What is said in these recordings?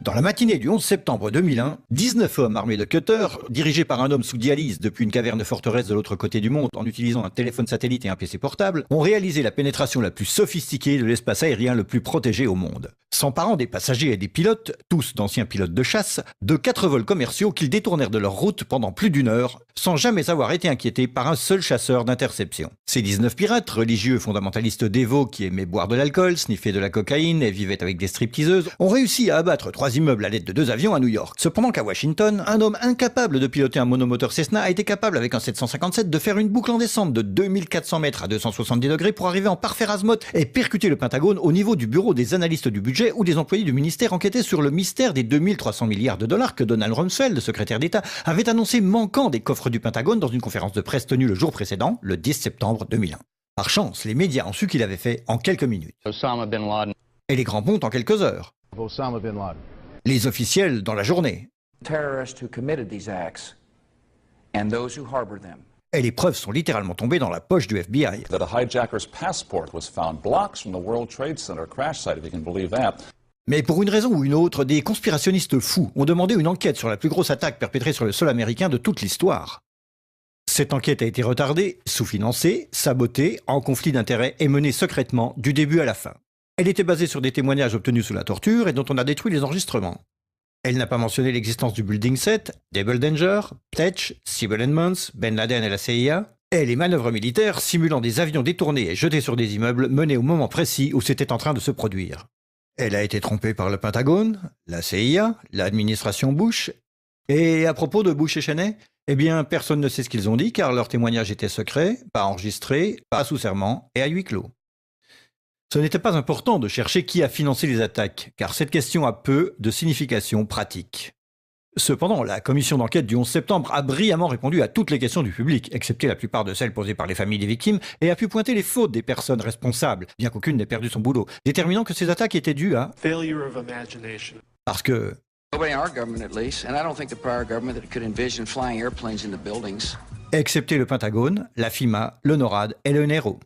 Dans la matinée du 11 septembre 2001, 19 hommes armés de cutters, dirigés par un homme sous dialyse depuis une caverne forteresse de l'autre côté du monde en utilisant un téléphone satellite et un PC portable, ont réalisé la pénétration la plus sophistiquée de l'espace aérien le plus protégé au monde. S'emparant des passagers et des pilotes, tous d'anciens pilotes de chasse, de 4 vols commerciaux qu'ils détournèrent de leur route pendant plus d'1 heure, sans jamais avoir été inquiétés par un seul chasseur d'interception. Ces 19 pirates, religieux fondamentalistes dévots qui aimaient boire de l'alcool, sniffer de la cocaïne et vivaient avec des stripteaseuses, ont réussi à abattre 3 immeubles à l'aide de 2 avions à New York. Cependant qu'à Washington, un homme incapable de piloter un monomoteur Cessna a été capable avec un 757 de faire une boucle en descente de 2400 mètres à 270 degrés pour arriver en parfait azimuth et percuter le Pentagone au niveau du bureau des analystes du budget où des employés du ministère enquêtaient sur le mystère des 2300 milliards de dollars que Donald Rumsfeld, secrétaire d'État, avait annoncé manquant des coffres du Pentagone dans une conférence de presse tenue le jour précédent, le 10 septembre 2001. Par chance, les médias ont su qu'il avait fait en quelques minutes. Osama bin Laden. Et les grands pontes en quelques heures. Osama bin Laden. Les officiels dans la journée. Terrorists who committed these acts and those who harbored them. Et les preuves sont littéralement tombées dans la poche du FBI. That a hijacker's passport was found blocks from the World Trade Center crash site, if you can believe that. Mais pour une raison ou une autre, des conspirationnistes fous ont demandé une enquête sur la plus grosse attaque perpétrée sur le sol américain de toute l'histoire. Cette enquête a été retardée, sous-financée, sabotée, en conflit d'intérêts et menée secrètement du début à la fin. Elle était basée sur des témoignages obtenus sous la torture et dont on a détruit les enregistrements. Elle n'a pas mentionné l'existence du Building 7, Double Danger, Ptetch, Sibel Edmonds, Ben Laden et la CIA, et les manœuvres militaires simulant des avions détournés et jetés sur des immeubles menées au moment précis où c'était en train de se produire. Elle a été trompée par le Pentagone, la CIA, l'administration Bush. Et à propos de Bush et Cheney, eh bien, personne ne sait ce qu'ils ont dit car leurs témoignages étaient secrets, pas enregistrés, pas sous serment et à huis clos. Ce n'était pas important de chercher qui a financé les attaques, car cette question a peu de signification pratique. Cependant, la commission d'enquête du 11 septembre a brillamment répondu à toutes les questions du public, excepté la plupart de celles posées par les familles des victimes, et a pu pointer les fautes des personnes responsables, bien qu'aucune n'ait perdu son boulot, déterminant que ces attaques étaient dues à... failure of imagination. Parce que... Nobody in our government, at least, and I don't think the prior government that could envision flying airplanes into buildings. Excepté le Pentagone, la FIMA, le NORAD et le NERO.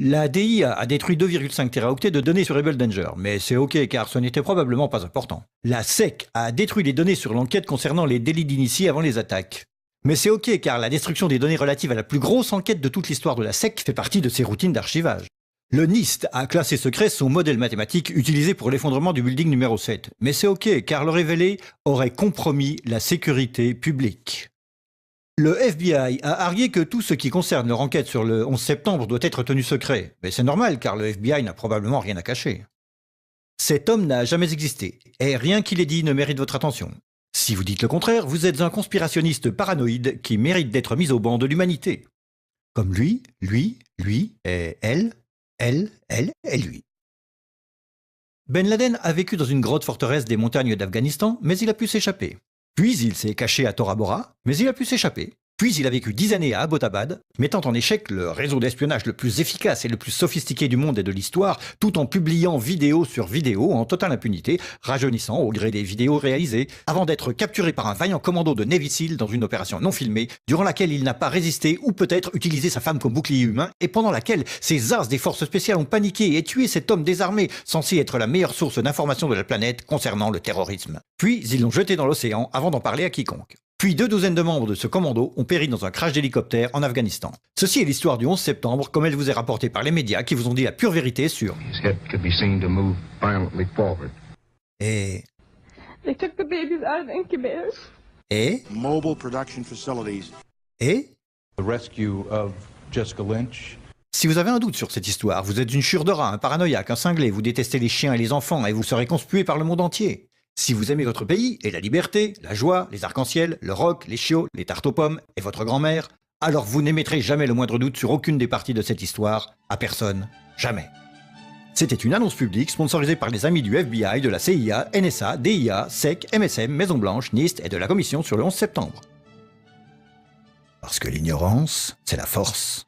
La DIA a détruit 2,5 téraoctets de données sur Rebel Danger, mais c'est ok car ce n'était probablement pas important. La SEC a détruit les données sur l'enquête concernant les délits d'initiés avant les attaques. Mais c'est ok car la destruction des données relatives à la plus grosse enquête de toute l'histoire de la SEC fait partie de ses routines d'archivage. Le NIST a classé secret son modèle mathématique utilisé pour l'effondrement du building numéro 7. Mais c'est ok car le révéler aurait compromis la sécurité publique. Le FBI a argué que tout ce qui concerne leur enquête sur le 11 septembre doit être tenu secret. Mais c'est normal car le FBI n'a probablement rien à cacher. Cet homme n'a jamais existé, et rien qu'il ait dit ne mérite votre attention. Si vous dites le contraire, vous êtes un conspirationniste paranoïde qui mérite d'être mis au banc de l'humanité. Comme lui, et elle et lui. Ben Laden a vécu dans une grotte forteresse des montagnes d'Afghanistan, mais il a pu s'échapper. Puis il s'est caché à Tora Bora, mais il a pu s'échapper. Puis il a vécu 10 années à Abbottabad, mettant en échec le réseau d'espionnage le plus efficace et le plus sophistiqué du monde et de l'histoire, tout en publiant vidéo sur vidéo en totale impunité, rajeunissant au gré des vidéos réalisées, avant d'être capturé par un vaillant commando de Navy SEAL dans une opération non filmée, durant laquelle il n'a pas résisté ou peut-être utilisé sa femme comme bouclier humain, et pendant laquelle ces as des forces spéciales ont paniqué et tué cet homme désarmé, censé être la meilleure source d'information de la planète concernant le terrorisme. Puis ils l'ont jeté dans l'océan avant d'en parler à quiconque. Puis 2 douzaines de membres de ce commando ont péri dans un crash d'hélicoptère en Afghanistan. Ceci est l'histoire du 11 septembre comme elle vous est rapportée par les médias qui vous ont dit la pure vérité sur... Et... They took the babies out of the incubators. Et... Mobile production facilities. Et... The rescue of Jessica Lynch. Si vous avez un doute sur cette histoire, vous êtes une chure de rat, un paranoïaque, un cinglé, vous détestez les chiens et les enfants et vous serez conspué par le monde entier. Si vous aimez votre pays et la liberté, la joie, les arcs-en-ciel, le rock, les chiots, les tartes aux pommes et votre grand-mère, alors vous n'émettrez jamais le moindre doute sur aucune des parties de cette histoire, à personne, jamais. C'était une annonce publique sponsorisée par les amis du FBI, de la CIA, NSA, DIA, SEC, MSM, Maison-Blanche, NIST et de la Commission sur le 11 septembre. Parce que l'ignorance, c'est la force.